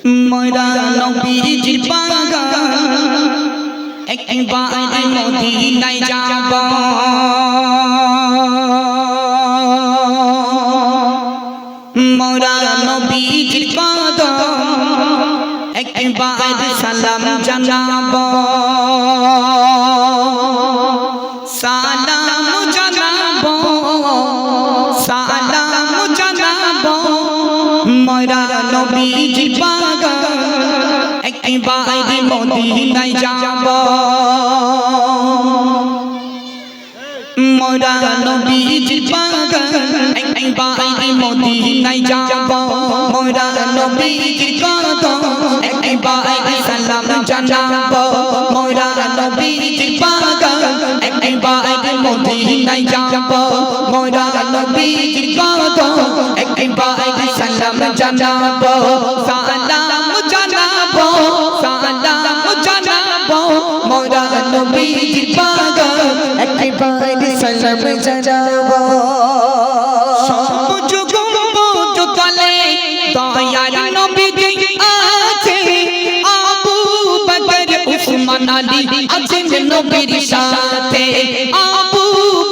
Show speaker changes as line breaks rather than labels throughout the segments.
মোরা নবীজির বাগান একবার মদিনায় যাব মোরা নবীজির কদম একবার সালাম জানাবো সালাম জানাবো সালাম জানাবো মোরা নবীজির বাগান একবার মদিনায় যাব মোরা নবীজির বাগান একবার মদিনায় যাব মোরা নবীজির কদম একবার সালাম জানাবো মোরা নবীজির বাগান একবার মদিনায় যাব মোরা নবীজির কদম একবার সালাম জানাবো সালাম জানাবো সালাম জানাবো মোরা নবীজির বাগান
একবার সালাম জানাবো
সবুজ গম্বুজ তলে দয়ার নবীজি আছে আবু বকর উসমান আলী আছেন নবীর সাথে আবু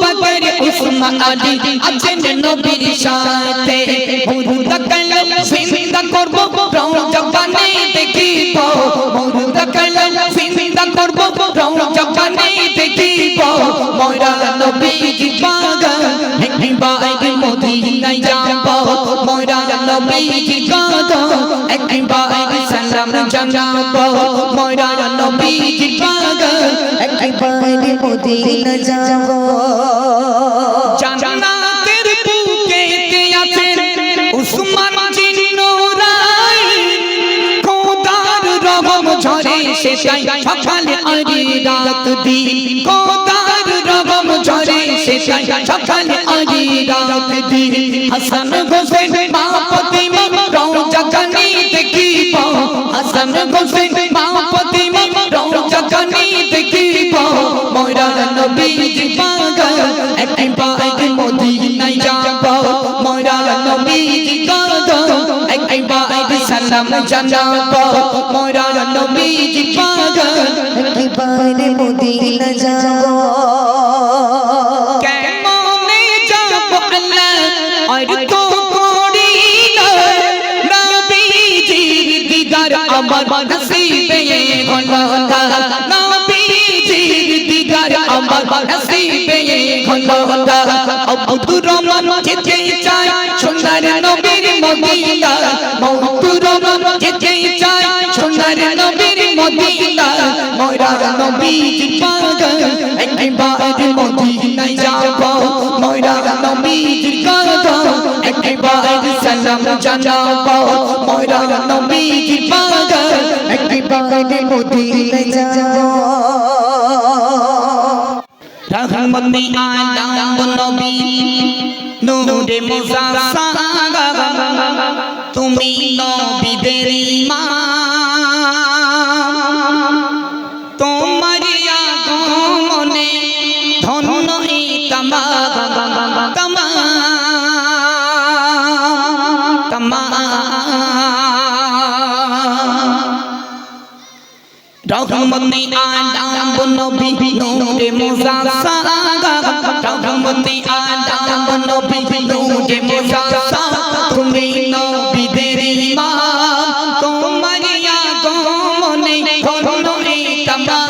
বকর উসমান আলী আছেন নবীর সাথে মুর্দা কালাম জিন্দা করব রওজা পানে দেখিব মুর্দা কালাম জিন্দা করব রওজা পানে দেখিব মোরা নবীজির বাগান একবার মদিনায় যাব মোরা নবীজির কদম একবার সালাম জানাবো মোরা নবীজির বাগান
একবার মদিনা যাব
জান্নাতের বুকেতে আছেন উসমান জিন নূরাই খোদার রহম ঝরে সেটাই সকালে আর রাত দিন খোদার রহম ঝরে সেটাই সকালে আর রাত দিন হাসান হোসেন মা ফাতিমা রওজা কানে দেখিব হাসান হোসেন মা ফাতিমা রওজা কানে দেখিব মোরা নবীজির বাগান একবার মদিনায় যাব মোরা নবীজির কদম একবার সালাম জানাবো মোরা নবীজির বাগান
একবার মদিনা যাব
কেমনে যাব আল্লাহ আর তো করি না নবীজির দিদার আমার নসিবে হলো না নবীজির দিদার আমার নসিবে হলো না আব্দুর রহমান যেতে চায় সোনার নবীর মদিনা আব্দুর রহমান যেতে চায় সোনার নবীর মদিনা মোরা নবীজির বাগান একবার মদিনায় যাব মোরা নবীজির কদম একবার সালাম জানাবো মোরা নবীজির বাগান
একবার মদিনা যাব
রহমতে আলম নবী নূরে মুসাফা তুমি নবীদের ইমাম তোমার আগমনে ধন্য এই তামাম রহমতে আলম নবী নূরে মুসাফা রহমতে আলম নবী নূরে মুসাফা তুমি নবীদের ইমাম তোমার আগমনে ধন্য এই তামাম